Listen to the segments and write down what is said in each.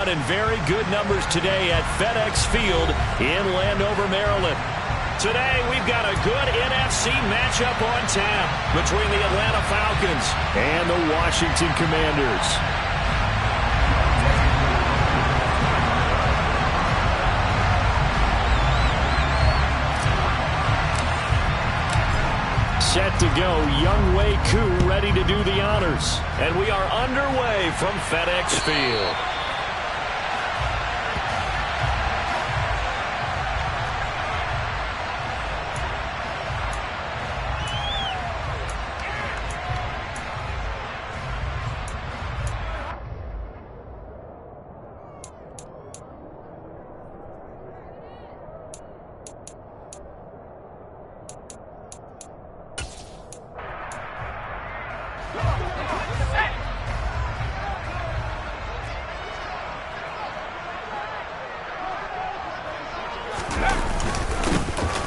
And very good numbers today at FedEx Field in Landover, Maryland. Today, we've got a good NFC matchup on tap between the Atlanta Falcons and the Washington Commanders. Set to go, Younghoe Koo ready to do the honors. And we are underway from FedEx Field.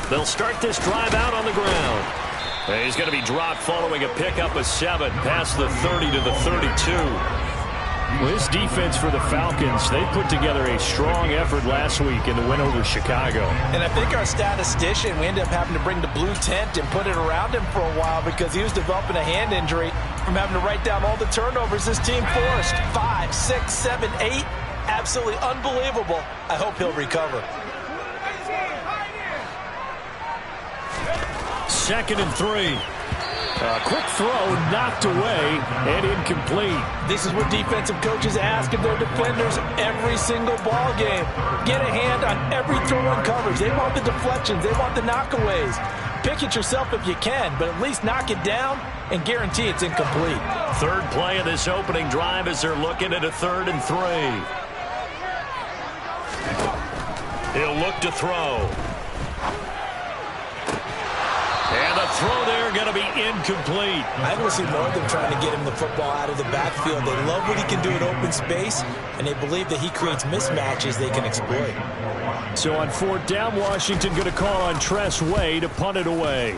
They'll start this drive out on the ground. He's going to be dropped following a pickup of 7 past the 30 to the 32. Well, this defense for the Falcons, they put together a strong effort last week in the win over Chicago. And I think our statistician, we ended up having to bring the blue tent and put it around him for a while because he was developing a hand injury from having to write down all the turnovers this team forced. 5, 6, 7, 8. Absolutely unbelievable. I hope he'll recover. 2nd and 3. A quick throw knocked away and incomplete. This is what defensive coaches ask of their defenders every single ball game. Get a hand on every throw and coverage. They want the deflections. They want the knockaways. Pick it yourself if you can, but at least knock it down and guarantee it's incomplete. Third play of this opening drive as they're looking at a 3rd and 3. He'll look to throw. And the throw there going to be incomplete. I want to see more of them trying to get him the football out of the backfield. They love what he can do in open space, and they believe that he creates mismatches they can exploit. So on 4th down, Washington going to call on Tress Way to punt it away.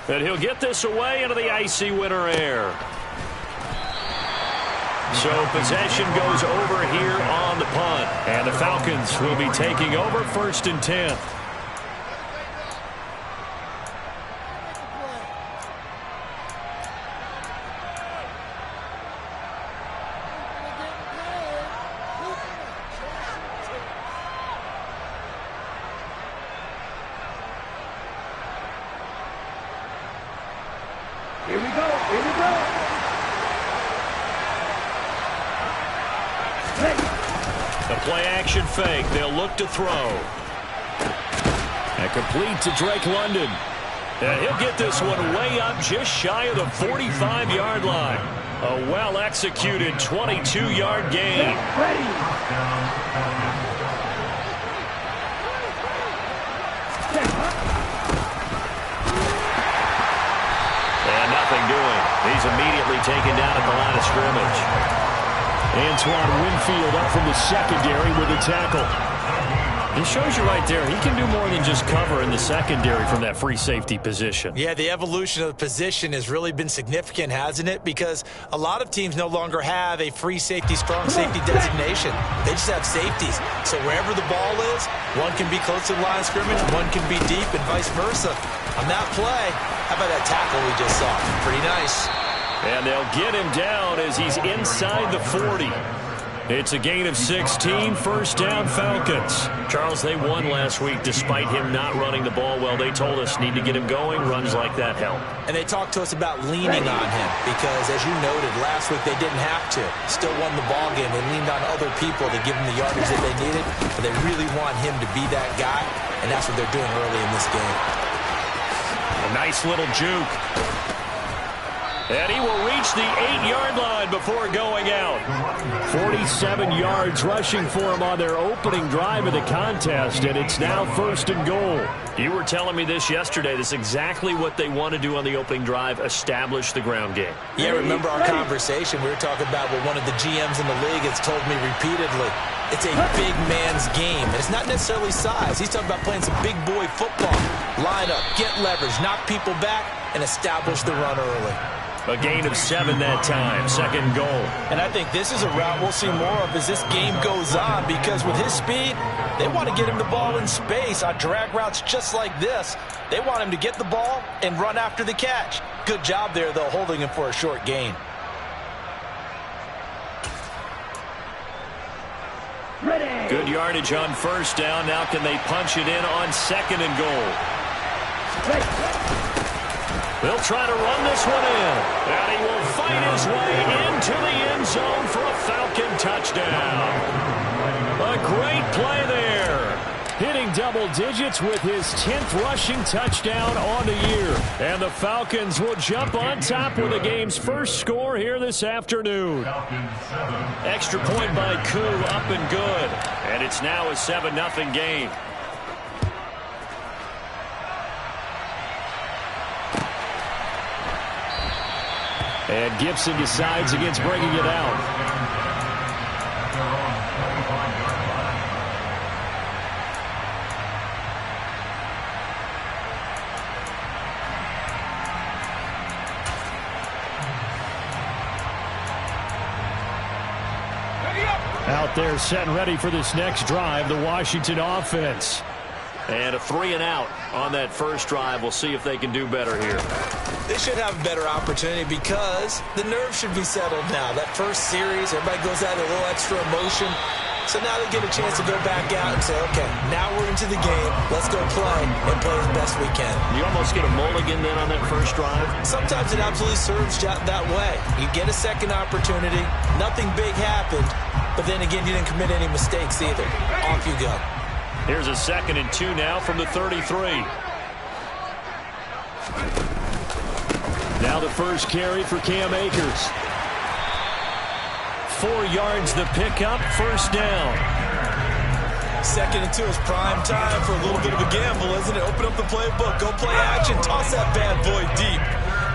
And he'll get this away into the icy winter air. So possession goes over here on the punt. And the Falcons will be taking over 1st and 10. Here we go. The play-action fake. They'll look to throw. And complete to Drake London. And he'll get this one way up just shy of the 45-yard line. A well-executed 22-yard gain. And nothing doing. He's immediately taken down at the line of scrimmage. Antoine Winfield up from the secondary with a tackle. It shows you right there, he can do more than just cover in the secondary from that free safety position. Yeah, the evolution of the position has really been significant, hasn't it? Because a lot of teams no longer have a free safety, strong safety designation. They just have safeties. So wherever the ball is, one can be close to the line of scrimmage, one can be deep, and vice versa. On that play, how about that tackle we just saw? Pretty nice. And they'll get him down as he's inside the 40. It's a gain of 16, 1st down Falcons. Charles, they won last week despite him not running the ball well. They told us need to get him going. Runs like that help. And they talked to us about leaning on him because, as you noted, last week they didn't have to. Still won the ball game. They leaned on other people to give them the yardage that they needed. But they really want him to be that guy, and that's what they're doing early in this game. A nice little juke. And he will reach the 8-yard line before going out. 47 yards rushing for him on their opening drive of the contest, and it's now 1st and goal. You were telling me this yesterday. This is exactly what they want to do on the opening drive, establish the ground game. Yeah, remember our conversation? We were talking about what one of the GMs in the league has told me repeatedly. It's a big man's game, and it's not necessarily size. He's talking about playing some big boy football. Line up, get leverage, knock people back, and establish the run early. A gain of 7 that time. Second and goal. And I think this is a route we'll see more of as this game goes on, because with his speed, they want to get him the ball in space on drag routes just like this. They want him to get the ball and run after the catch. Good job there, though, holding him for a short gain. Good yardage on first down. Now can they punch it in on second and goal? They'll try to run this one in. And he will fight his way into the end zone for a Falcon touchdown. A great play there. Hitting double digits with his 10th rushing touchdown on the year. And the Falcons will jump on top with the game's first score here this afternoon. Extra point by Koo, up and good. And it's now a 7-0 game. And Gibson decides against bringing it out. Out there set and ready for this next drive, the Washington offense. And a 3 and out on that first drive. We'll see if they can do better here. They should have a better opportunity because the nerves should be settled now. That first series, everybody goes out with a little extra emotion. So now they get a chance to go back out and say, okay, now we're into the game. Let's go play and play as best we can. You almost get a mulligan then on that first drive? Sometimes it absolutely serves that way. You get a second opportunity. Nothing big happened. But then again, you didn't commit any mistakes either. Off you go. Here's a 2nd and 2 now from the 33. Now the first carry for Cam Akers. 4 yards the pickup, first down. 2nd and 2 is prime time for a little bit of a gamble, isn't it? Open up the playbook, go play action, toss that bad boy deep.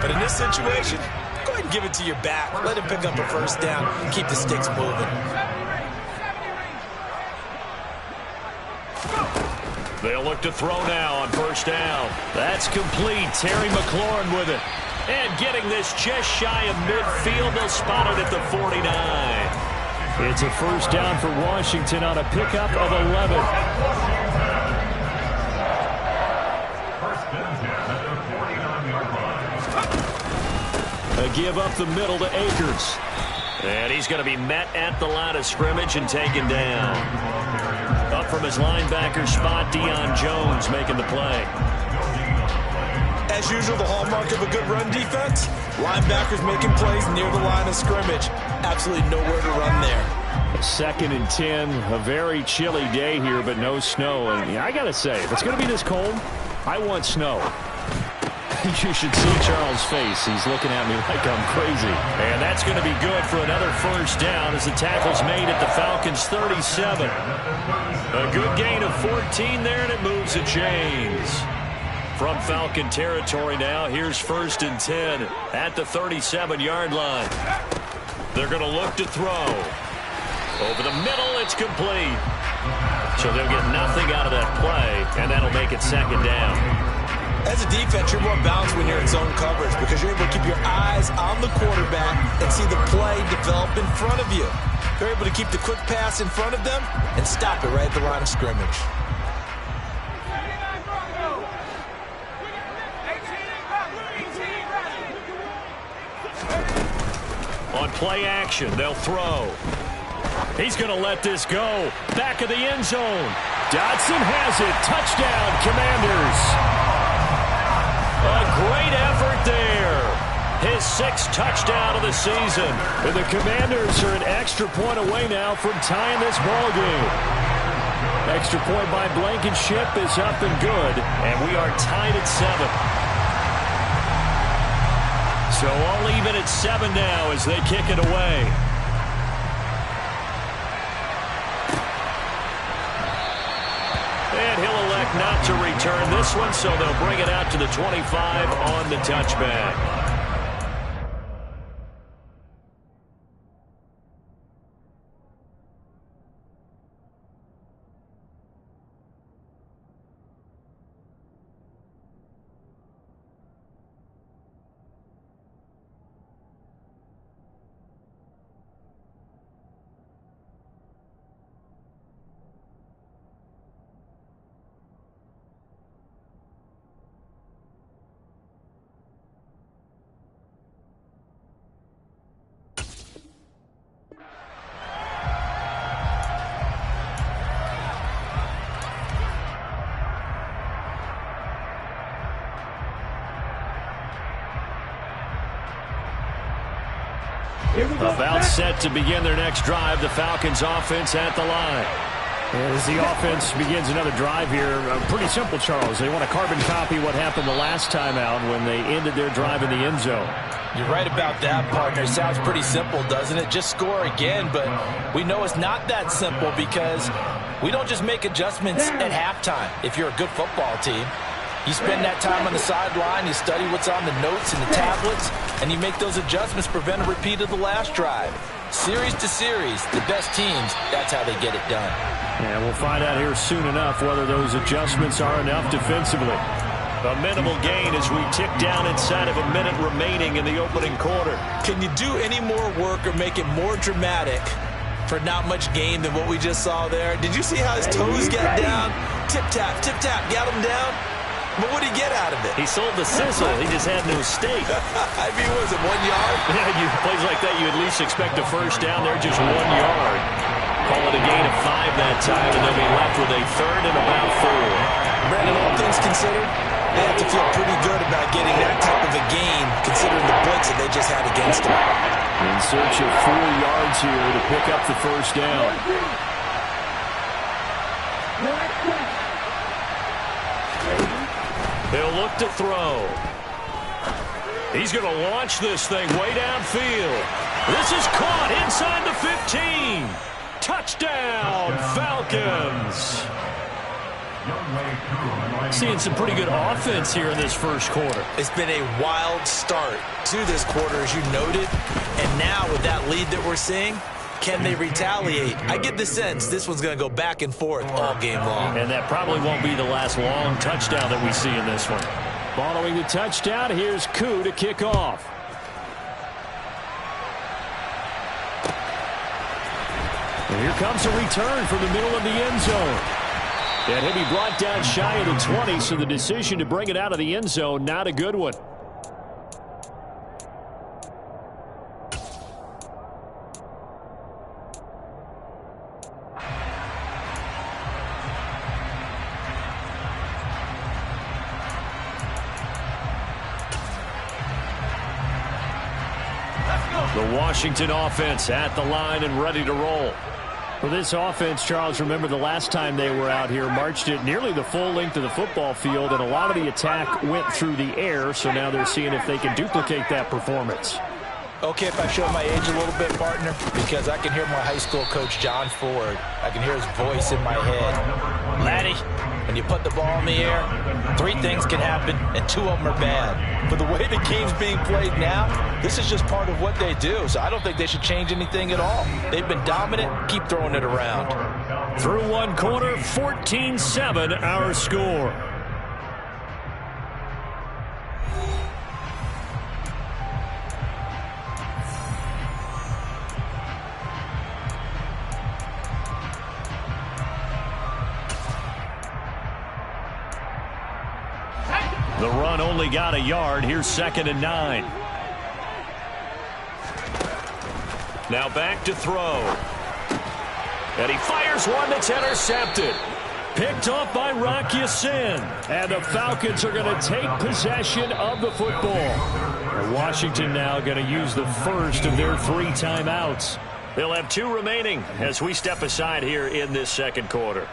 But in this situation, go ahead and give it to your back. Let him pick up a first down, keep the sticks moving. They'll look to throw now on first down. That's complete. Terry McLaurin with it. And getting this just shy of midfield. They'll spot it at the 49. It's a first down for Washington on a pickup of 11. A give up the middle to Akers. And he's going to be met at the line of scrimmage and taken down. Up from his linebacker spot, Deion Jones making the play. As usual, the hallmark of a good run defense, linebackers making plays near the line of scrimmage. Absolutely nowhere to run there. 2nd and 10, a very chilly day here, but no snow. And yeah, I got to say, if it's going to be this cold, I want snow. You should see Charles' face. He's looking at me like I'm crazy. And that's going to be good for another first down as the tackle's made at the Falcons' 37. A good gain of 14 there, and it moves the chains. From Falcon territory now, here's 1st and 10 at the 37-yard line. They're going to look to throw. Over the middle, it's complete. So they'll get nothing out of that play, and that'll make it 2nd down. As a defense, you're more balanced when you're in zone coverage because you're able to keep your eyes on the quarterback and see the play develop in front of you. You're able to keep the quick pass in front of them and stop it right at the line of scrimmage. On play action, they'll throw. He's going to let this go. Back of the end zone. Dodson has it. Touchdown, Commanders. A great effort there. His 6th touchdown of the season. And the Commanders are an extra point away now from tying this ball game. Extra point by Blankenship is up and good. And we are tied at 7. So all even at 7 now as they kick it away. And he'll elect not to return this one, so they'll bring it out to the 25 on the touchback. About set to begin their next drive. The Falcons offense at the line. As the offense begins another drive here, pretty simple, Charles. They want to carbon copy what happened the last time out when they ended their drive in the end zone. You're right about that, partner. Sounds pretty simple, doesn't it? Just score again, but we know it's not that simple because we don't just make adjustments at halftime. If you're a good football team, you spend that time on the sideline, you study what's on the notes and the tablets, and you make those adjustments, prevent a repeat of the last drive. Series to series, the best teams, that's how they get it done. And we'll find out here soon enough whether those adjustments are enough defensively. A minimal gain as we tick down inside of a minute remaining in the opening quarter. Can you do any more work or make it more dramatic for not much gain than what we just saw there? Did you see how his toes got down? Tip-tap, got him down. But what did he get out of it? He sold the sizzle. He just had no steak. I mean, was it 1 yard? Yeah, plays like that, you at least expect a first down there, just 1 yard. Call it a gain of 5 that time, and they'll be left with a third and about 4. Brandon, all things considered, they have to feel pretty good about getting that type of a gain, considering the blitz that they just had against them. In search of 4 yards here to pick up the first down. He'll look to throw. He's going to launch this thing way downfield. This is caught inside the 15. Touchdown, Falcons. Seeing some pretty good offense here in this first quarter. It's been a wild start to this quarter, as you noted. And now with that lead that we're seeing, can they retaliate? I get the sense this one's going to go back and forth all game long. And that probably won't be the last long touchdown that we see in this one. Following the touchdown, here's Koo to kick off. And here comes a return from the middle of the end zone. And he'll be brought down shy of the 20, so the decision to bring it out of the end zone, not a good one. The Washington offense at the line and ready to roll. For this offense, Charles, remember the last time they were out here, marched it nearly the full length of the football field, and a lot of the attack went through the air, so now they're seeing if they can duplicate that performance. Okay, if I show my age a little bit, partner, because I can hear my high school coach, John Ford. I can hear his voice in my head. Laddie, when you put the ball in the air, 3 things can happen, and 2 of them are bad. But the way the game's being played now, this is just part of what they do, so I don't think they should change anything at all. They've been dominant. Keep throwing it around. Through one quarter, 14-7 our score. The run only got a yard. Here's 2nd and 9. Now back to throw. And he fires one that's intercepted. Picked off by Rock Ya-Sin. And the Falcons are going to take possession of the football. And Washington now going to use the first of their 3 timeouts. They'll have 2 remaining as we step aside here in this second quarter.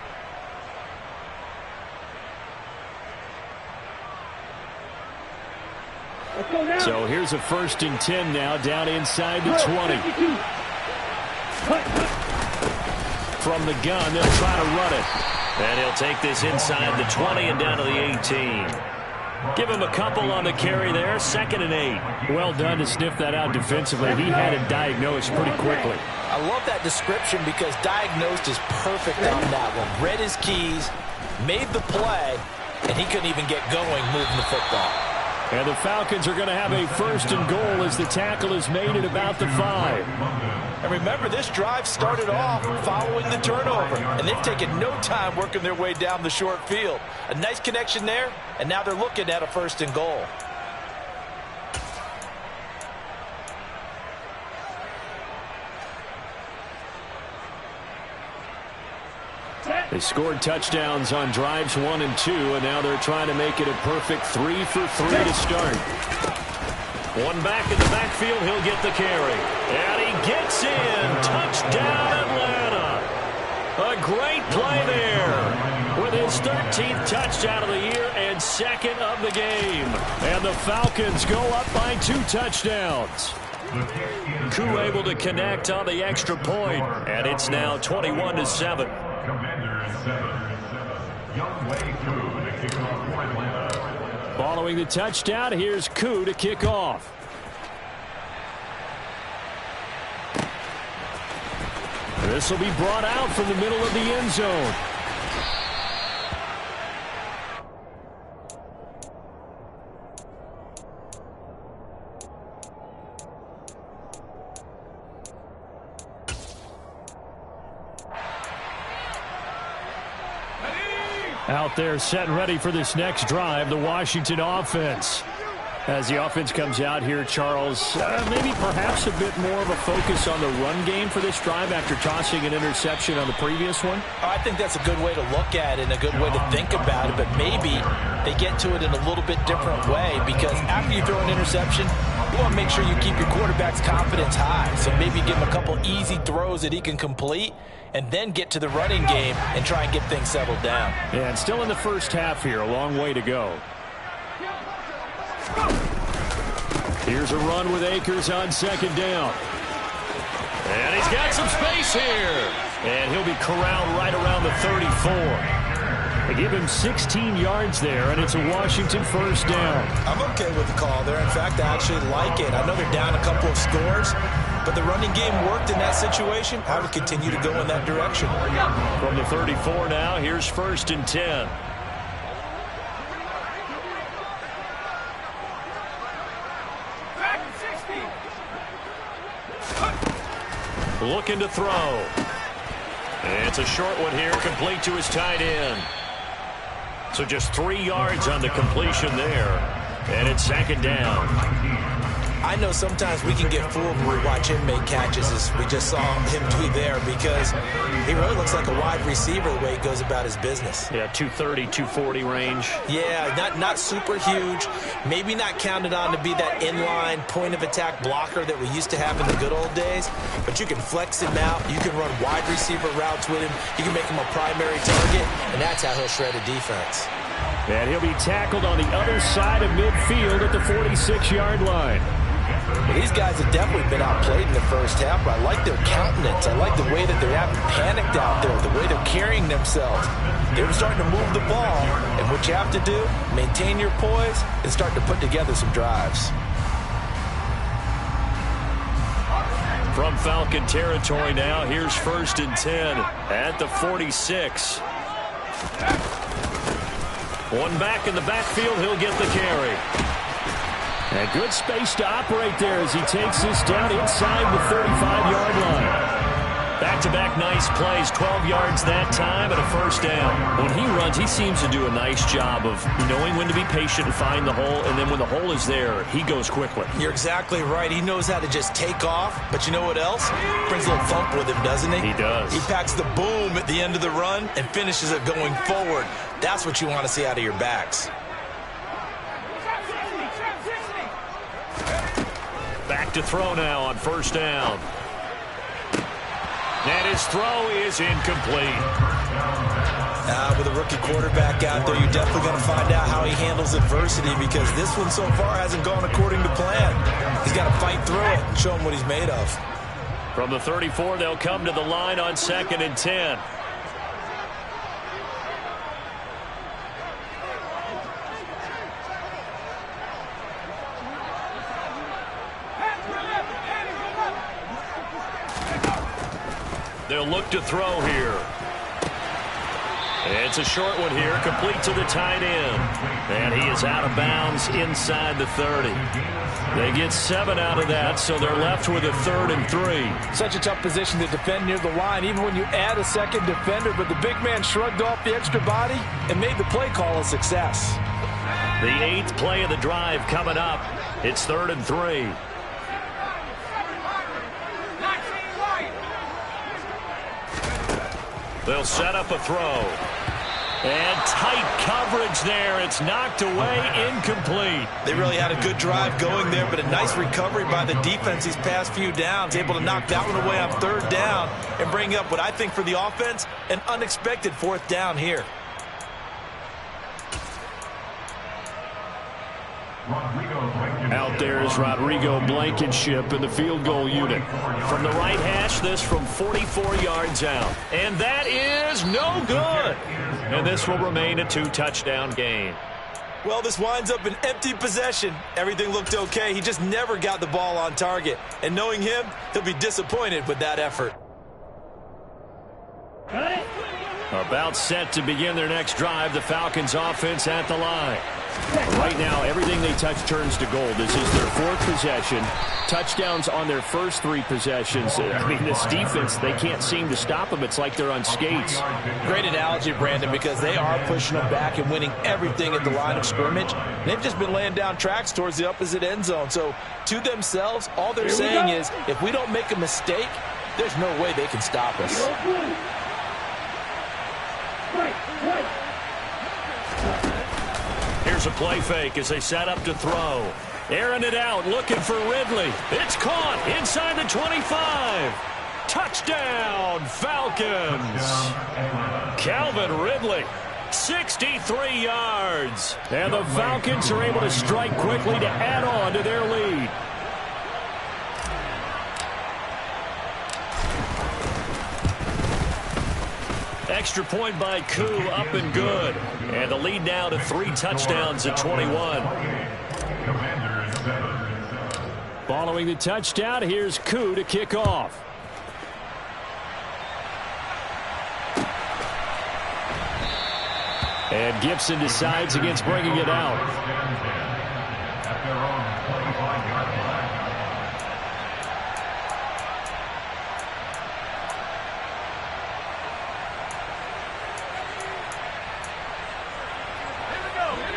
So here's a 1st and 10 now, down inside the 20. From the gun, they'll try to run it. And he'll take this inside the 20 and down to the 18. Give him a couple on the carry there, 2nd and 8. Well done to sniff that out defensively. He had it diagnosed pretty quickly. I love that description because diagnosed is perfect on that one. Read his keys, made the play, and he couldn't even get going moving the football. And the Falcons are going to have a 1st and goal as the tackle is made at about the 5. And remember, this drive started off following the turnover, and they've taken no time working their way down the short field. A nice connection there, and now they're looking at a 1st and goal. They scored touchdowns on drives 1 and 2, and now they're trying to make it a perfect 3 for 3 to start. One back in the backfield, he'll get the carry. And he gets in. Touchdown, Atlanta. A great play there with his 13th touchdown of the year and second of the game. And the Falcons go up by 2 touchdowns. Koo able to connect on the extra point, and it's now 21-7. Following the touchdown, here's Koo to kick off. This will be brought out from the middle of the end zone. Out there set and ready for this next drive, the Washington offense. As the offense comes out here, Charles, maybe perhaps a bit more of a focus on the run game for this drive after tossing an interception on the previous one? I think that's a good way to look at it and a good way to think about it, but maybe they get to it in a little bit different way, because after you throw an interception, you want to make sure you keep your quarterback's confidence high. So maybe give him a couple easy throws that he can complete and then get to the running game and try and get things settled down. Yeah, and still in the first half here, a long way to go. Here's a run with Akers on second down. And he's got some space here. And he'll be corralled right around the 34. They give him 16 yards there, and it's a Washington first down. I'm okay with the call there. In fact, I actually like it. I know they're down a couple of scores, but the running game worked in that situation. I would continue to go in that direction. From the 34 now, here's 1st and 10. Looking to throw. It's a short one here, complete to his tight end. So just 3 yards on the completion there. And it's 2nd down. I know sometimes we can get fooled when we watch him make catches, as we just saw him do there, because he really looks like a wide receiver the way he goes about his business. Yeah, 230, 240 range. Yeah, not super huge. Maybe not counted on to be that inline point-of-attack blocker that we used to have in the good old days, but you can flex him out. You can run wide receiver routes with him. You can make him a primary target, and that's how he'll shred a defense. And he'll be tackled on the other side of midfield at the 46-yard line. Well, these guys have definitely been outplayed in the first half, but I like their countenance. I like the way that they haven't panicked out there, the way they're carrying themselves. They're starting to move the ball, and what you have to do, maintain your poise and start to put together some drives. From Falcon territory now, here's 1st and 10 at the 46. One back in the backfield, he'll get the carry. And good space to operate there as he takes this down inside the 35-yard line. Back-to-back nice plays, 12 yards that time and a first down. When he runs, he seems to do a nice job of knowing when to be patient and find the hole, and then when the hole is there, he goes quickly. You're exactly right. He knows how to just take off, but you know what else? Brings a little thump with him, doesn't he? He does. He packs the boom at the end of the run and finishes it going forward. That's what you want to see out of your backs. Back to throw now on 1st down. And his throw is incomplete. With a rookie quarterback out there, you're definitely going to find out how he handles adversity, because this one so far hasn't gone according to plan. He's got to fight through it and show him what he's made of. From the 34, they'll come to the line on 2nd and 10. They'll look to throw here. It's a short one here, complete to the tight end. And he is out of bounds inside the 30. They get 7 out of that, so they're left with a 3rd and 3. Such a tough position to defend near the line, even when you add a second defender, but the big man shrugged off the extra body and made the play call a success. The 8th play of the drive coming up. It's 3rd and 3. They'll set up a throw. And tight coverage there. It's knocked away, incomplete. They really had a good drive going there, but a nice recovery by the defense these past few downs. Able to knock that one away on third down and bring up what I think for the offense, an unexpected fourth down here. Out there is Rodrigo Blankenship in the field goal unit. From the right hash, this from 44 yards out. And that is no good. And this will remain a two-touchdown game. Well, this winds up an empty possession. Everything looked okay. He just never got the ball on target. And knowing him, he'll be disappointed with that effort. About set to begin their next drive, the Falcons offense at the line. Right now, everything they touch turns to gold. This is their fourth possession. Touchdowns on their first three possessions. I mean, this defense, they can't seem to stop them. It's like they're on skates. Great analogy, Brandon, because they are pushing them back and winning everything at the line of scrimmage. They've just been laying down tracks towards the opposite end zone. So, to themselves, all they're saying is, if we don't make a mistake, there's no way they can stop us. Here's a play fake as they set up to throw. Airing it out, looking for Ridley. It's caught inside the 25. Touchdown, Falcons. Calvin Ridley, 63 yards. And the Falcons are able to strike quickly to add on to their lead. Extra point by Koo, up and good. And the lead now to 3 touchdowns at 21. Following the touchdown, here's Koo to kick off. And Gibson decides against bringing it out.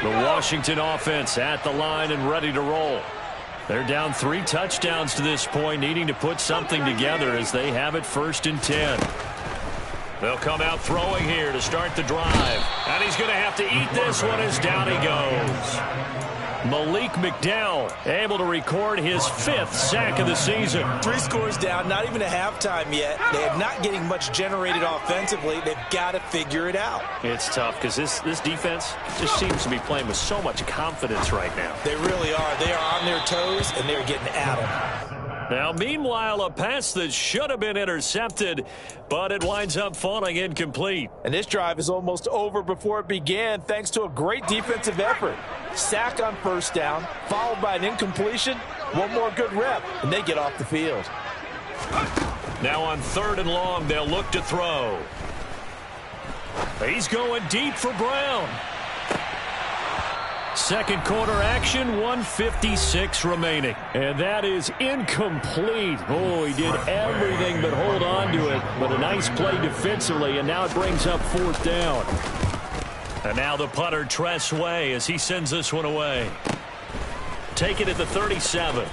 The Washington offense at the line and ready to roll. They're down 3 touchdowns to this point, needing to put something together as they have it first and 10. They'll come out throwing here to start the drive. And he's going to have to eat this one as down he goes. Malik McDowell able to record his 5th sack of the season. 3 scores down, not even a halftime yet. They are not getting much generated offensively. They've got to figure it out. It's tough because this defense just seems to be playing with so much confidence right now. They really are. They are on their toes, and they're getting at them. Now, meanwhile, a pass that should have been intercepted, but it winds up falling incomplete. And this drive is almost over before it began, thanks to a great defensive effort. Sack on first down, followed by an incompletion. One more good rep, and they get off the field. Now on 3rd and long, they'll look to throw. He's going deep for Brown. Second quarter action, 1:56 remaining. And that is incomplete. Oh, he did everything but hold on to it. But a nice play defensively, and now it brings up 4th down. And now the punter, Tress Way, as he sends this one away. Take it at the 37.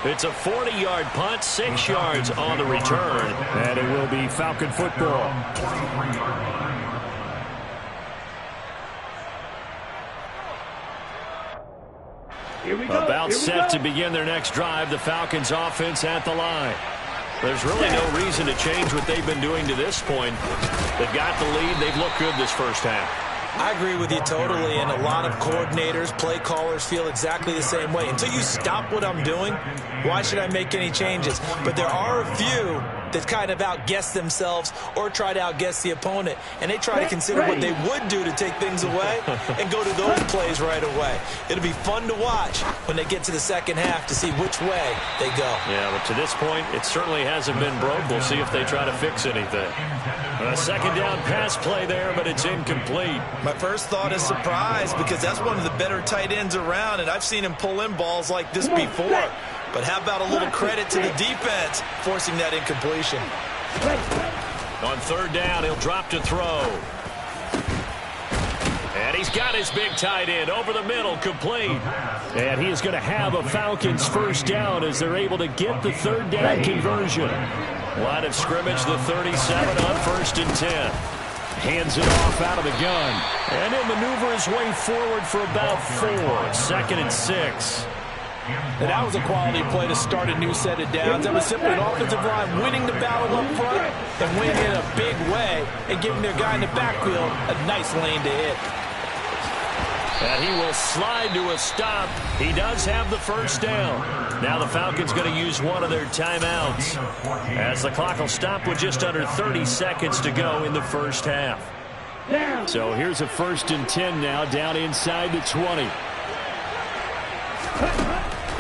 It's a 40-yard punt, 6 yards on the return. And it will be Falcon football. About set to begin their next drive, the Falcons offense at the line. There's really no reason to change what they've been doing to this point. They've got the lead. They've looked good this first half. I agree with you totally, and a lot of coordinators, play callers feel exactly the same way. Until you stop what I'm doing, why should I make any changes? But there are a few that kind of outguess themselves or try to outguess the opponent, and they try to consider what they would do to take things away and go to those plays right away. It'll be fun to watch when they get to the second half to see which way they go. Yeah, but to this point, it certainly hasn't been broke. We'll see if they try to fix anything. A second down pass play there, but it's incomplete. My first thought is surprise, because that's one of the better tight ends around, and I've seen him pull in balls like this before. But how about a little credit to the defense forcing that incompletion? On 3rd down, he'll drop to throw. And he's got his big tight end over the middle, complete. And he is going to have a Falcons first down as they're able to get the 3rd down conversion. Line of scrimmage, the 37 on 1st and 10. hands it off out of the gun. And he'll maneuver his way forward for about 4. 2nd and 6. And that was a quality play to start a new set of downs. That was simply an offensive line winning the battle up front and winning in a big way and giving their guy in the backfield a nice lane to hit. And he will slide to a stop. He does have the first down. Now the Falcons going to use one of their timeouts, as the clock will stop with just under 30 seconds to go in the first half. So here's a 1st and 10 now, down inside the 20.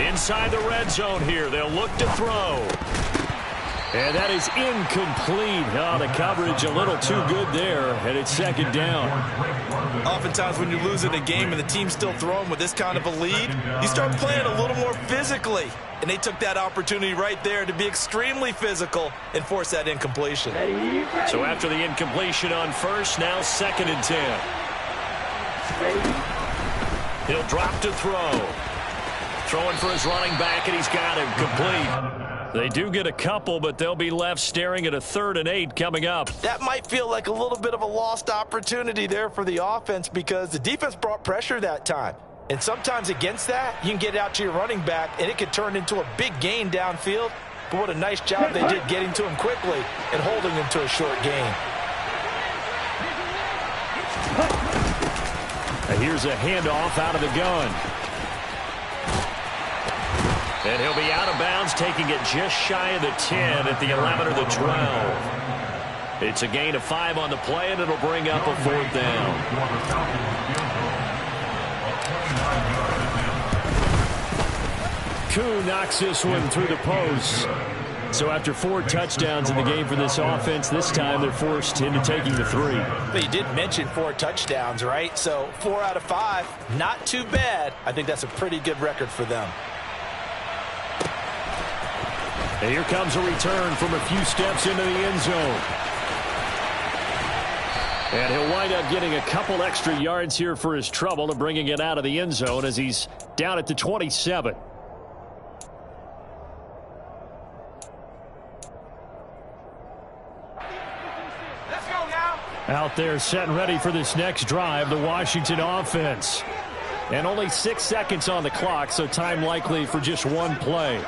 Inside the red zone here. They'll look to throw. And that is incomplete. Oh, the coverage a little too good there, and it's 2nd down. Oftentimes when you're losing a game and the team's still throwing with this kind of a lead, you start playing a little more physically. And they took that opportunity right there to be extremely physical and force that incompletion. So after the incompletion on first, now 2nd and 10. He'll drop to throw. Throwing for his running back, and he's got him complete. They do get a couple, but they'll be left staring at a 3rd and 8 coming up. That might feel like a little bit of a lost opportunity there for the offense because the defense brought pressure that time. And sometimes against that, you can get it out to your running back, and it could turn into a big gain downfield. But what a nice job they did getting to him quickly and holding him to a short gain. And here's a handoff out of the gun. And he'll be out of bounds, taking it just shy of the 10 at the 11 or the 12. It's a gain of 5 on the play, and it'll bring up a 4th down. Koo knocks this one through the post. So after 4 touchdowns in the game for this offense, this time they're forced into taking the 3. But you did mention 4 touchdowns, right? So 4 out of 5, not too bad. I think that's a pretty good record for them. And here comes a return from a few steps into the end zone. And he'll wind up getting a couple extra yards here for his trouble and bringing it out of the end zone as he's down at the 27. Let's go now. Out there set and ready for this next drive, the Washington offense. And only 6 seconds on the clock, so time likely for just one play.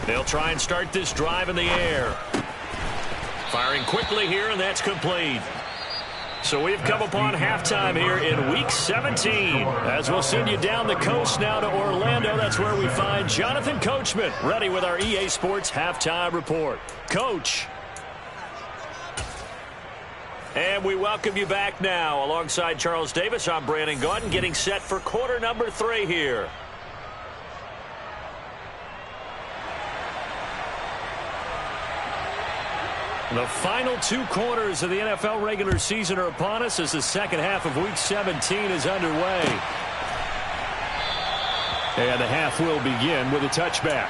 They'll try and start this drive in the air. Firing quickly here, and that's complete. So we've come upon halftime here in Week 17. As we'll send you down the coast now to Orlando, that's where we find Jonathan Coachman, ready with our EA Sports Halftime Report. Coach. And we welcome you back now. Alongside Charles Davis, I'm Brandon Gaudin, getting set for quarter number 3 here. The final 2 quarters of the NFL regular season are upon us as the second half of Week 17 is underway. And the half will begin with a touchback.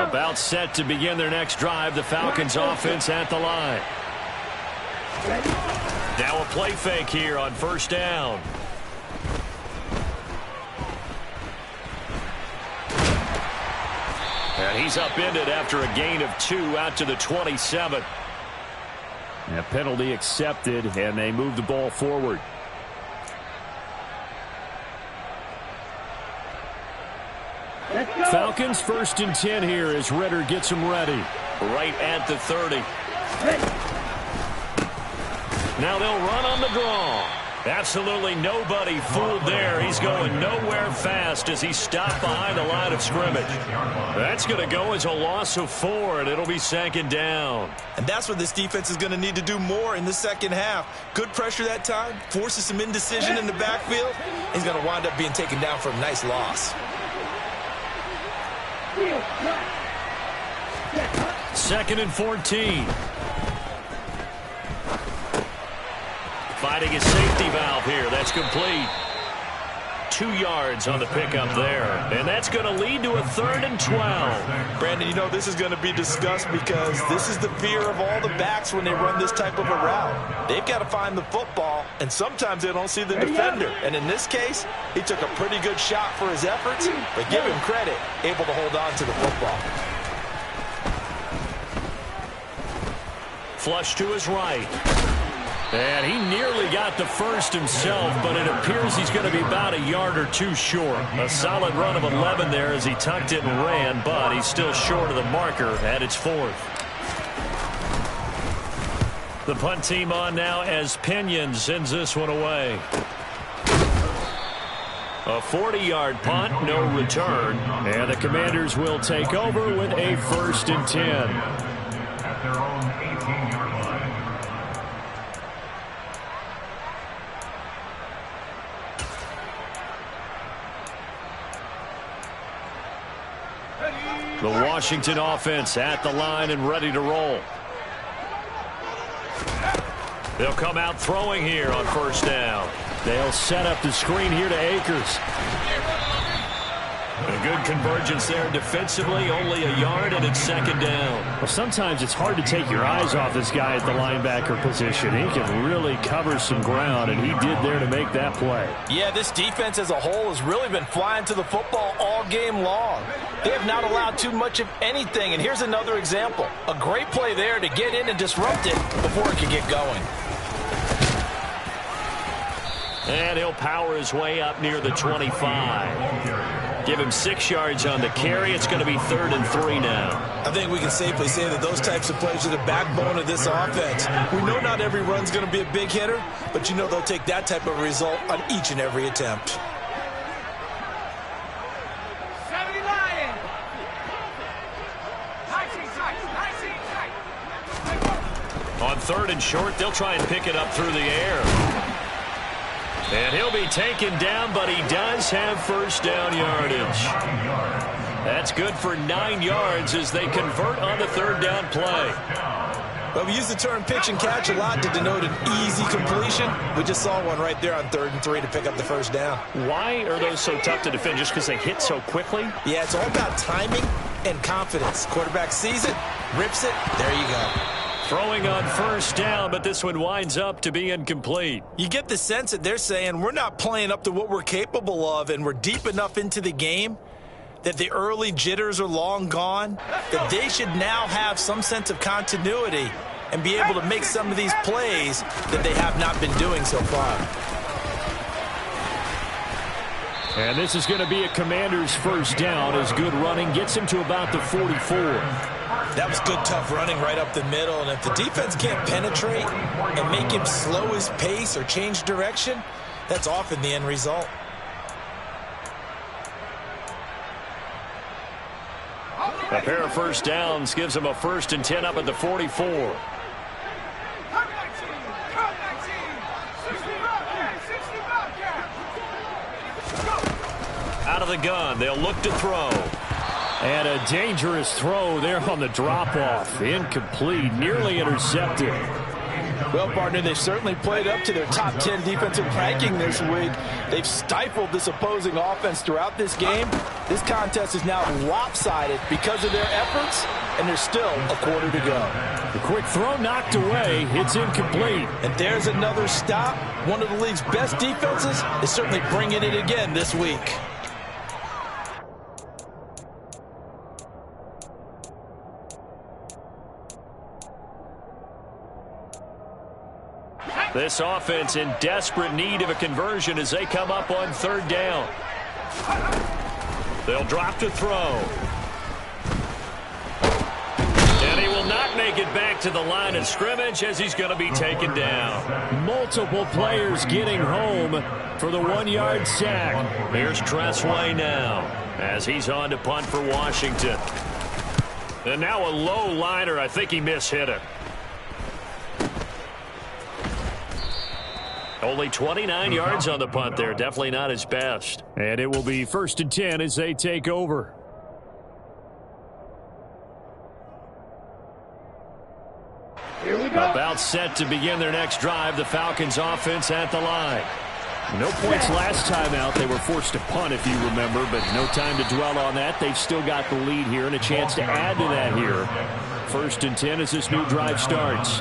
About set to begin their next drive, the Falcons offense at the line. Now a play fake here on first down. And he's upended after a gain of 2 out to the 27. A penalty accepted, and they move the ball forward. Falcons 1st and 10 here as Ritter gets them ready. Right at the 30. Now they'll run on the draw. Absolutely nobody fooled there. He's going nowhere fast as he stopped behind the line of scrimmage. That's going to go as a loss of 4, and it'll be 2nd down. And that's what this defense is going to need to do more in the second half. Good pressure that time, forces some indecision in the backfield. He's going to wind up being taken down for a nice loss. 2nd and 14. Finding a safety valve here. That's complete. 2 yards on the pickup there. And that's going to lead to a 3rd and 12. Brandon, you know this is going to be discussed because this is the fear of all the backs when they run this type of a route. They've got to find the football, and sometimes they don't see the defender. And in this case, he took a pretty good shot for his efforts, but give him credit, able to hold on to the football. Flush to his right. And he nearly got the first himself, but it appears he's going to be about a yard or 2 short. A solid run of 11 there as he tucked it and ran, but he's still short of the marker at its 4th. The punt team on now as Pinion sends this one away. A 40-yard punt, no return. And the Commanders will take over with a 1st and 10. At their own 18-yard line. The Washington offense at the line and ready to roll. They'll come out throwing here on 1st down. They'll set up the screen here to Akers. A good convergence there defensively, only a yard, and it's 2nd down. Well, sometimes it's hard to take your eyes off this guy at the linebacker position. He can really cover some ground, and he did there to make that play. Yeah, this defense as a whole has really been flying to the football all game long. They have not allowed too much of anything, and here's another example. A great play there to get in and disrupt it before it can get going. And he'll power his way up near the 25. Give him 6 yards on the carry. It's going to be 3rd and 3 now. I think we can safely say that those types of plays are the backbone of this offense. We know not every run's going to be a big hitter, but you know they'll take that type of result on each and every attempt. On 3rd and short, they'll try and pick it up through the air. And he'll be taken down, but he does have 1st down yardage. That's good for 9 yards as they convert on the 3rd down play. But we use the term pitch and catch a lot to denote an easy completion. We just saw one right there on 3rd and 3 to pick up the 1st down. Why are those so tough to defend? Just because they hit so quickly? Yeah, it's all about timing and confidence. Quarterback sees it, rips it, there you go. Throwing on 1st down, but this one winds up to be incomplete. You get the sense that they're saying we're not playing up to what we're capable of, and we're deep enough into the game that the early jitters are long gone, that they should now have some sense of continuity and be able to make some of these plays that they have not been doing so far. And this is going to be a Commander's 1st down as good running gets him to about the 44. That was good, tough running right up the middle. And if the defense can't penetrate and make him slow his pace or change direction, that's often the end result. A pair of 1st downs gives him a 1st and 10 up at the 44. Out of the gun, they'll look to throw. And a dangerous throw there on the drop-off. Incomplete, nearly intercepted. Well, partner, they've certainly played up to their top 10 defensive ranking this week. They've stifled this opposing offense throughout this game. This contest is now lopsided because of their efforts, and there's still a quarter to go. The quick throw knocked away. It's incomplete. And there's another stop. One of the league's best defenses is certainly bringing it again this week. This offense in desperate need of a conversion as they come up on 3rd down. They'll drop to throw. And he will not make it back to the line of scrimmage as he's going to be taken down. Multiple players getting home for the 1-yard sack. Here's Tressway now as he's on to punt for Washington. And now a low liner. I think he mishit it. Only 29 yards on the punt there. Definitely not his best. And it will be 1st and 10 as they take over. Here we go. About set to begin their next drive. The Falcons offense at the line. No points last time out. They were forced to punt, if you remember, but no time to dwell on that. They've still got the lead here and a chance to add to that here. 1st and 10 as this new drive starts.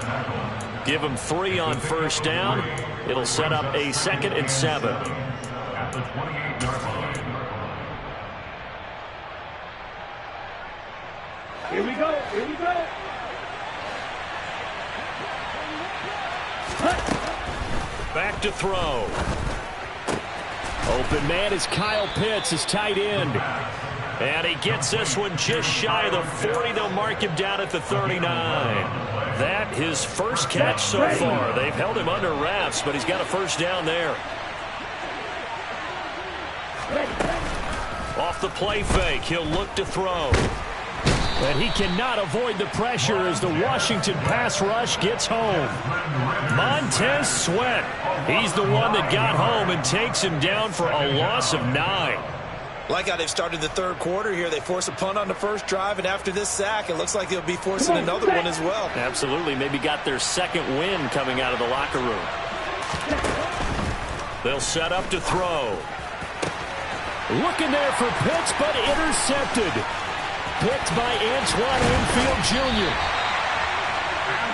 Give them 3 on first down. It'll set up a 2nd and 7. At the 28-yard line. Here we go. Here we go. Back to throw. Open man is Kyle Pitts, his tight end. And he gets this one just shy of the 40. They'll mark him down at the 39. That his first catch so far. They've held him under wraps, but he's got a first down there. Off the play fake, he'll look to throw. And he cannot avoid the pressure as the Washington pass rush gets home. Montez Sweat. He's the one that got home and takes him down for a loss of 9. Like how they've started the third quarter here. They force a punt on the first drive, and after this sack, it looks like they'll be forcing another one as well. Absolutely. Maybe got their second win coming out of the locker room. They'll set up to throw. Looking there for Pitts, but intercepted. Picked by Antoine Winfield Jr.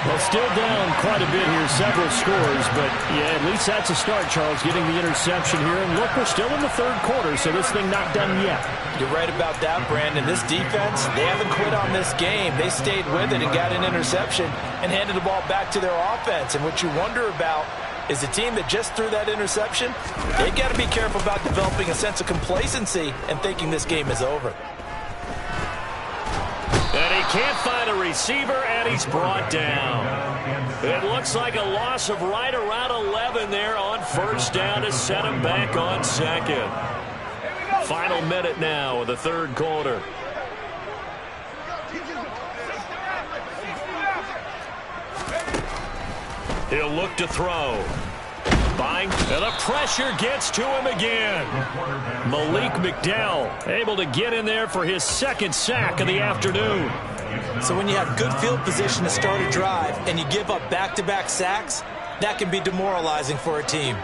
Well, still down quite a bit here, several scores, but yeah, at least that's a start, Charles, getting the interception here. And look, we're still in the third quarter, so this thing not done yet. You're right about that, Brandon. This defense, they haven't quit on this game. They stayed with it and got an interception and handed the ball back to their offense. And what you wonder about is the team that just threw that interception, they got to be careful about developing a sense of complacency and thinking this game is over. And he can't find a receiver, and he's brought down. It looks like a loss of right around 11 there on first down to set him back on second. Final minute now of the third quarter. He'll look to throw. And the pressure gets to him again. Malik McDowell able to get in there for his second sack of the afternoon. So when you have good field position to start a drive and you give up back-to-back sacks, that can be demoralizing for a team.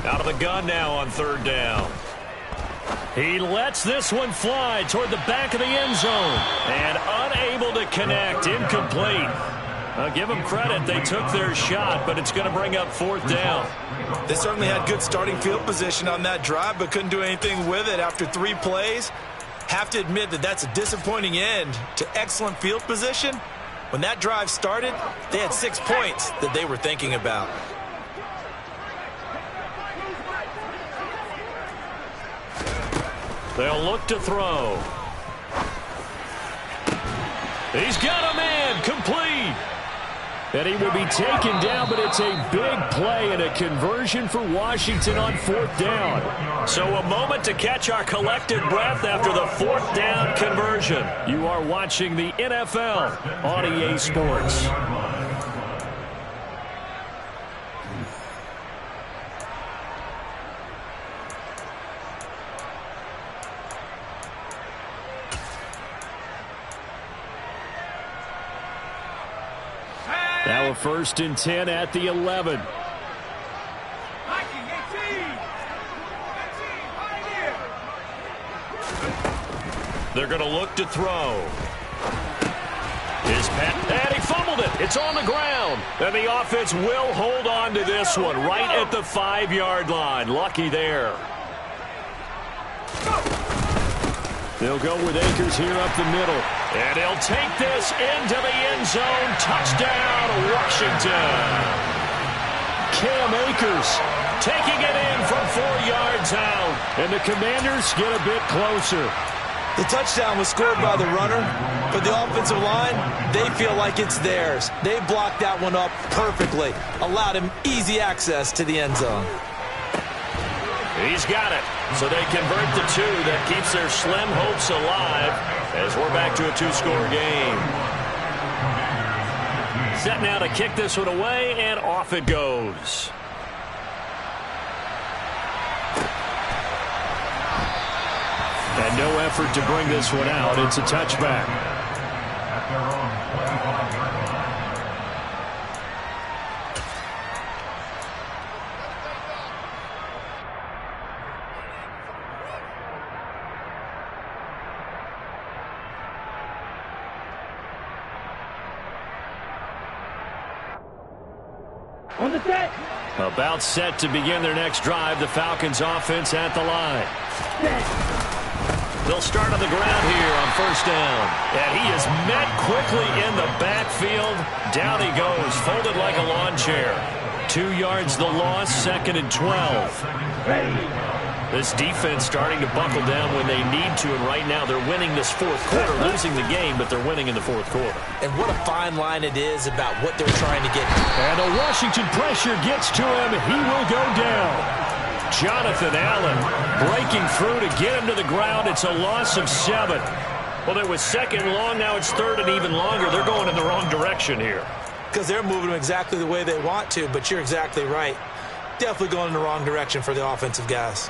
Out of the gun now on third down. He lets this one fly toward the back of the end zone. And unable to connect. Incomplete. I'll give them credit. They took their shot, but it's going to bring up fourth down. They certainly had good starting field position on that drive, but couldn't do anything with it after 3 plays. Have to admit that that's a disappointing end to excellent field position. When that drive started, they had 6 points that they were thinking about. They'll look to throw. He's got a man complete. And he will be taken down, but it's a big play and a conversion for Washington on fourth down. So a moment to catch our collective breath after the fourth down conversion. You are watching the NFL on EA Sports. Now a 1st and 10 at the 11. They're going to look to throw. And he fumbled it. It's on the ground. And the offense will hold on to this one right at the 5-yard line. Lucky there. They'll go with Akers here up the middle. And he'll take this into the end zone. Touchdown, Washington. Cam Akers taking it in from 4 yards out. And the Commanders get a bit closer. The touchdown was scored by the runner, but the offensive line, they feel like it's theirs. They blocked that one up perfectly, allowed him easy access to the end zone. He's got it. So they convert the 2. That keeps their slim hopes alive as we're back to a 2-score game. Set now to kick this one away, and off it goes. And no effort to bring this one out. It's a touchback. At their own 25-yard line. On the set. About set to begin their next drive. The Falcons offense at the line. They'll start on the ground here on first down. And he is met quickly in the backfield. Down he goes, folded like a lawn chair. 2 yards the loss, 2nd and 12. This defense starting to buckle down when they need to, and right now they're winning this fourth quarter, losing the game, but they're winning in the fourth quarter. And what a fine line it is about what they're trying to get. And the Washington pressure gets to him. He will go down. Jonathan Allen breaking through to get him to the ground. It's a loss of 7. Well, it was 2nd and long. Now it's 3rd and even longer. They're going in the wrong direction here. Because they're moving exactly the way they want to, but you're exactly right. Definitely going in the wrong direction for the offensive guys.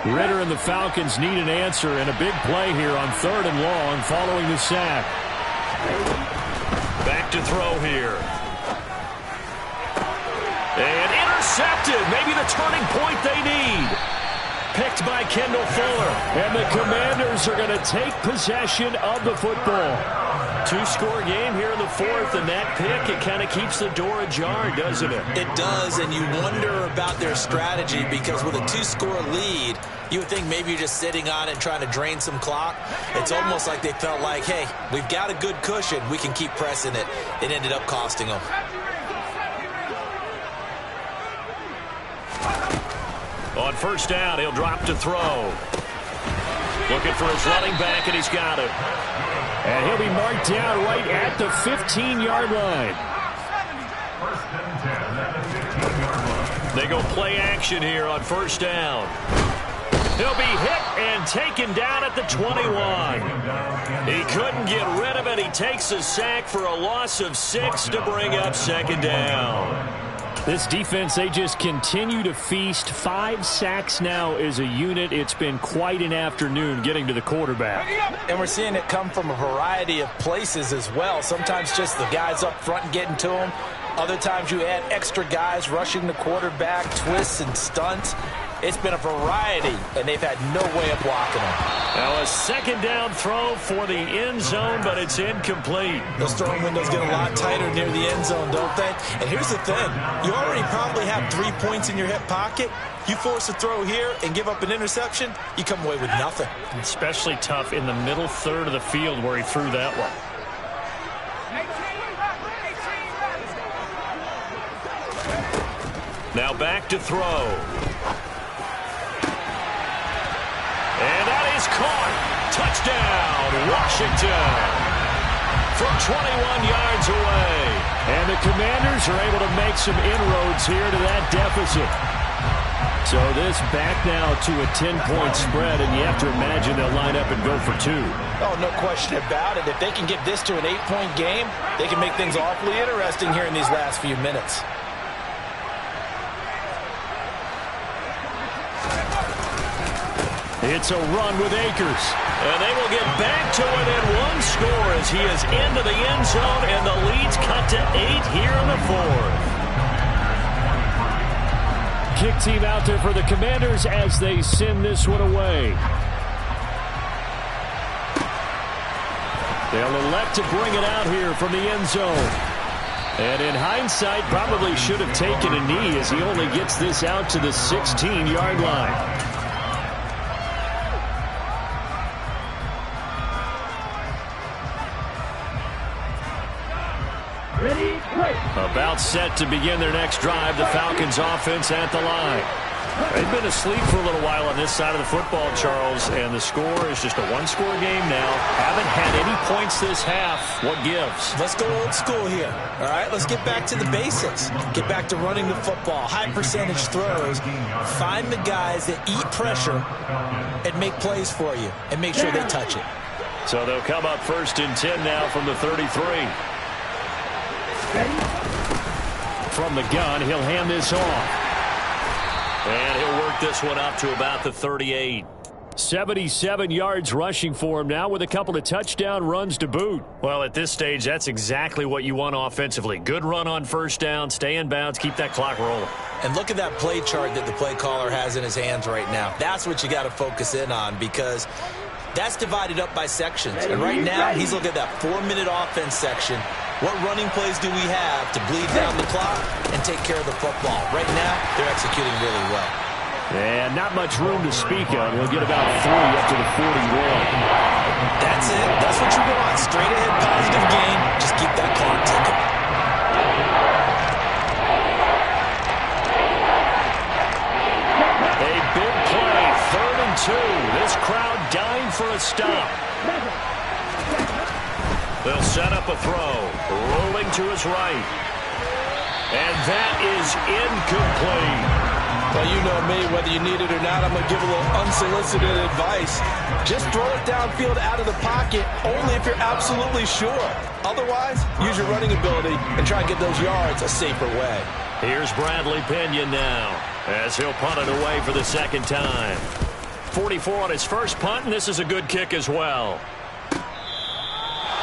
Ritter and the Falcons need an answer, and a big play here on 3rd and long following the sack. Back to throw here. And intercepted. Maybe the turning point they need. Picked by Kendall Fuller. And the Commanders are going to take possession of the football. 2-score game here in the 4th, and that pick, it kind of keeps the door ajar, doesn't it? It does, and you wonder about their strategy, because with a 2-score lead, you would think maybe you're just sitting on it and trying to drain some clock. It's almost like they felt like, hey, we've got a good cushion. We can keep pressing it. It ended up costing them. On first down, he'll drop to throw. Looking for his running back, and he's got it. And he'll be marked down right at the 15-yard line. They go play action here on first down. He'll be hit and taken down at the 21. He couldn't get rid of it. He takes a sack for a loss of 6 to bring up 2nd down. This defense, they just continue to feast. 5 sacks now as a unit. It's been quite an afternoon getting to the quarterback. And we're seeing it come from a variety of places as well. Sometimes just the guys up front getting to him. Other times you add extra guys rushing the quarterback, twists and stunts. It's been a variety, and they've had no way of blocking him. Now a 2nd down throw for the end zone, but it's incomplete. Those throwing windows get a lot tighter near the end zone, don't they? And here's the thing. You already probably have 3 points in your hip pocket. You force a throw here and give up an interception, you come away with nothing. Especially tough in the middle third of the field where he threw that one. Now back to throw. And that is caught. Touchdown, Washington. From 21 yards away. And the Commanders are able to make some inroads here to that deficit. So this back now to a 10-point spread, and you have to imagine they'll line up and go for 2. Oh, no question about it. If they can get this to an 8-point game, they can make things awfully interesting here in these last few minutes. It's a run with Akers. And they will get back to within 1 score as he is into the end zone, and the lead's cut to 8 here in the 4th. Kick team out there for the Commanders as they send this one away. They'll elect to bring it out here from the end zone. And in hindsight, probably should have taken a knee as he only gets this out to the 16-yard line. About set to begin their next drive, the Falcons offense at the line. They've been asleep for a little while on this side of the football, Charles, and the score is just a 1-score game now. Haven't had any points this half. What gives? Let's go old school here. All right, let's get back to the basics. Get back to running the football, high percentage throws. Find the guys that eat pressure and make plays for you and make sure they touch it. So they'll come up 1st and 10 now from the 33. From the gun, he'll hand this off. And he'll work this one up to about the 38. 77 yards rushing for him now with a couple of touchdown runs to boot. Well, at this stage, that's exactly what you want offensively. Good run on first down, stay in bounds, keep that clock rolling. And look at that play chart that the play caller has in his hands right now. That's what you got to focus in on, because that's divided up by sections. And right now, he's looking at that 4-minute offense section. What running plays do we have to bleed down the clock and take care of the football? Right now, they're executing really well. And not much room to speak of. He'll get about 3 up to the 41. That's it. That's what you want. Straight ahead positive gain. Just keep that clock ticking. A big play, 3rd and 2. This crowd dying for a stop. They'll set up a throw. Rolling to his right. And that is incomplete. Well, you know me, whether you need it or not, I'm going to give a little unsolicited advice. Just throw it downfield out of the pocket, only if you're absolutely sure. Otherwise, use your running ability and try and get those yards a safer way. Here's Bradley Pinion now, as he'll punt it away for the second time. 44 on his first punt, and this is a good kick as well.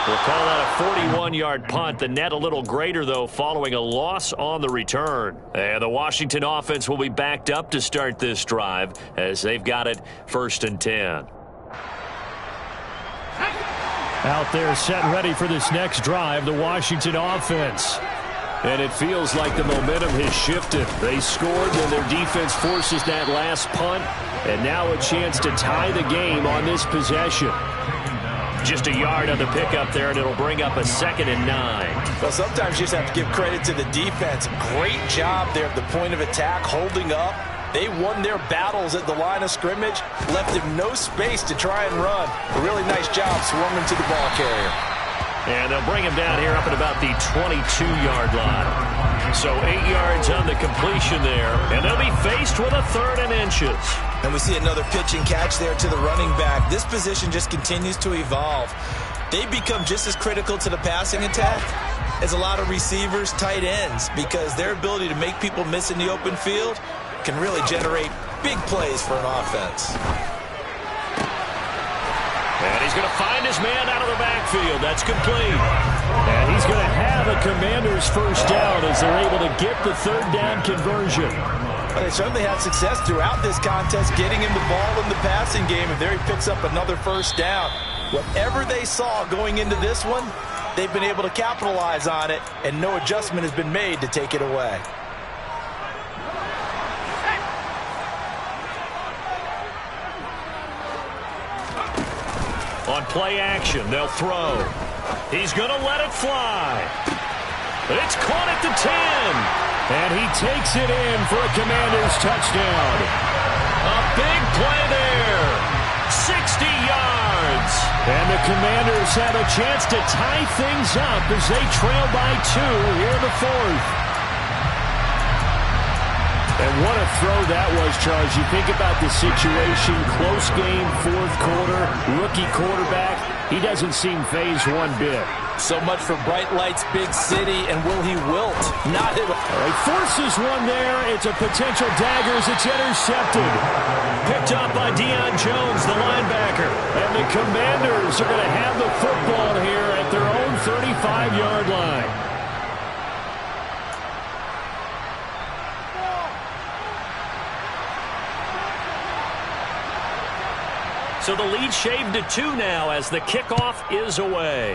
We'll call that a 41-yard punt. The net a little greater, though, following a loss on the return. And the Washington offense will be backed up to start this drive as they've got it 1st and 10. Out there set ready for this next drive, the Washington offense. And it feels like the momentum has shifted. They scored, then their defense forces that last punt. And now a chance to tie the game on this possession. Just a yard on the pickup there, and it'll bring up a 2nd and 9. Well, sometimes you just have to give credit to the defense. Great job there at the point of attack, holding up. They won their battles at the line of scrimmage, left him no space to try and run. A really nice job swarming to the ball carrier. And they'll bring him down here up at about the 22-yard line. So 8 yards on the completion there, and they'll be faced with a 3rd and inches. And we see another pitch and catch there to the running back. This position just continues to evolve. They become just as critical to the passing attack as a lot of receivers, tight ends, because their ability to make people miss in the open field can really generate big plays for an offense. And he's going to find his man out of the backfield. That's complete. And he's going to have a Commander's first down as they're able to get the 3rd down conversion. Well, they certainly had success throughout this contest getting him the ball in the passing game, and there he picks up another first down. Whatever they saw going into this one, they've been able to capitalize on it, and no adjustment has been made to take it away. On play action, they'll throw. He's going to let it fly. It's caught at the 10. And he takes it in for a Commander's touchdown. A big play there. 60 yards. And the Commanders have a chance to tie things up as they trail by 2 here in the 4th. And what a throw that was, Charles. You think about the situation, close game, 4th quarter, rookie quarterback. He doesn't seem fazed one bit. So much for bright lights, big city, and will he wilt? Not at all. He forces one there. It's a potential dagger as it's intercepted. Picked up by Deion Jones, the linebacker. And the Commanders are going to have the football here at their own 35-yard line. So the lead shaved to 2 now as the kickoff is away.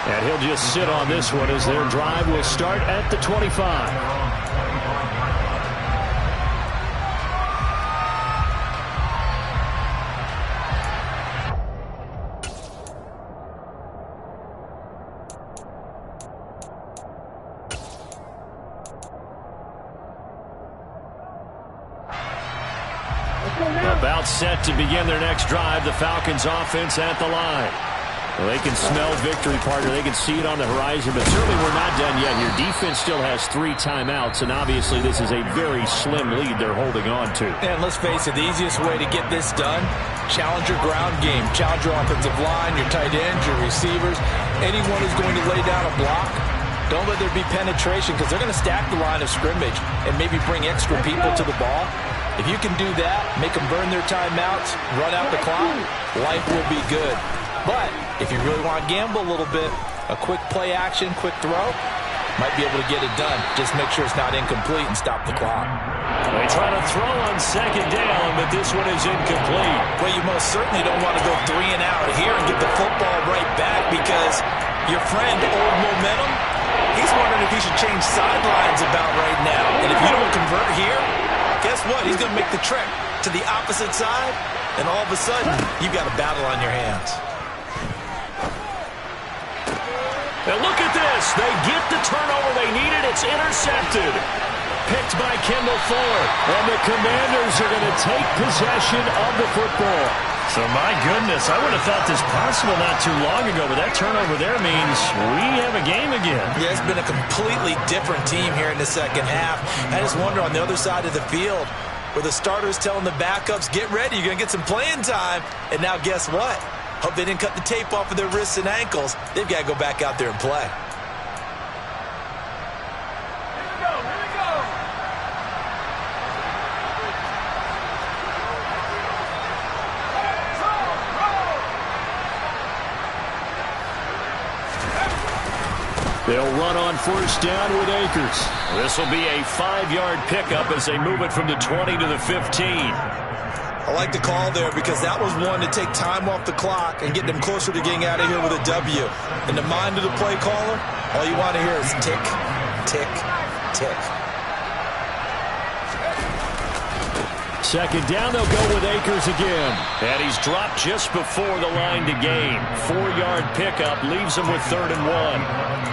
And he'll just sit on this one as their drive will start at the 25. About set to begin their next drive, the Falcons offense at the line. Well, they can smell victory, partner. They can see it on the horizon, but certainly we're not done yet here. Defense still has 3 timeouts, and obviously this is a very slim lead they're holding on to. And let's face it, the easiest way to get this done, challenge your ground game. Challenge your offensive line, your tight ends, your receivers. Anyone who's going to lay down a block, Don't let there be penetration because they're going to stack the line of scrimmage and maybe bring extra people to the ball. If you can do that, make them burn their timeouts, run out the clock, life will be good. But if you really want to gamble a little bit, a quick play action, quick throw, might be able to get it done. Just make sure it's not incomplete and stop the clock. They try to throw on second down, but this one is incomplete. Well, you most certainly don't want to go 3 and out here and get the football right back because your friend, Old Momentum, he's wondering if he should change sidelines about right now. And if you don't convert here, guess what? He's going to make the trek to the opposite side, and all of a sudden, you've got a battle on your hands. And look at this. They get the turnover they needed. It's intercepted. Picked by Kendall Fuller. And the Commanders are going to take possession of the football. So, my goodness, I would have thought this possible not too long ago, but that turnover there means we have a game again. Yeah, it's been a completely different team here in the second half. I just wonder on the other side of the field where the starters telling the backups, get ready, you're going to get some playing time. And now guess what? Hope they didn't cut the tape off of their wrists and ankles. They've got to go back out there and play. They'll run on first down with Akers. This will be a 5-yard pickup as they move it from the 20 to the 15. I like the call there because that was one to take time off the clock and get them closer to getting out of here with a W. In the mind of the play caller, all you want to hear is tick, tick, tick. Second down, they'll go with Akers again. And he's dropped just before the line to gain. 4-yard pickup leaves him with 3rd and 1.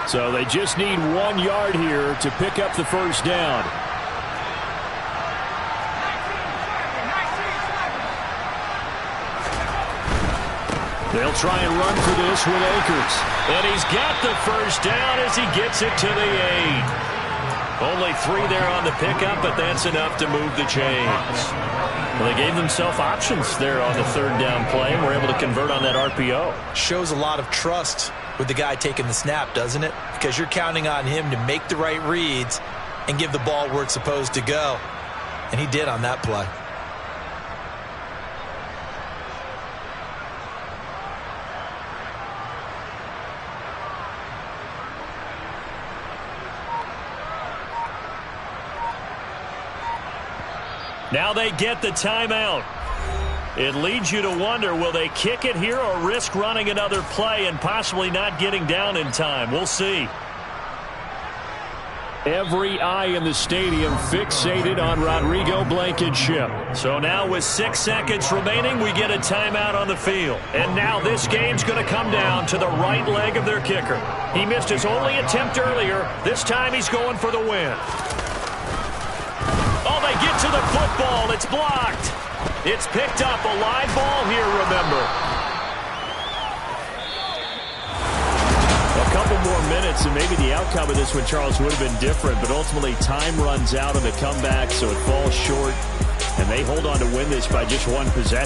So they just need 1 yard here to pick up the first down. They'll try and run for this with Akers. And he's got the first down as he gets it to the 8. Only 3 there on the pickup, but that's enough to move the chains. Well, they gave themselves options there on the 3rd down play and were able to convert on that RPO. Shows a lot of trust with the guy taking the snap, doesn't it? Because you're counting on him to make the right reads and give the ball where it's supposed to go. And he did on that play. Now they get the timeout. It leads you to wonder, will they kick it here or risk running another play and possibly not getting down in time? We'll see. Every eye in the stadium fixated on Rodrigo Blankenship. So now with 6 seconds remaining, we get a timeout on the field. And now this game's going to come down to the right leg of their kicker. He missed his only attempt earlier. This time he's going for the win. Oh, they get to the football. It's blocked. It's picked up. A live ball here, remember. A couple more minutes, and maybe the outcome of this one, Charles, would have been different. But ultimately, time runs out on the comeback, so it falls short. And they hold on to win this by just 1 possession.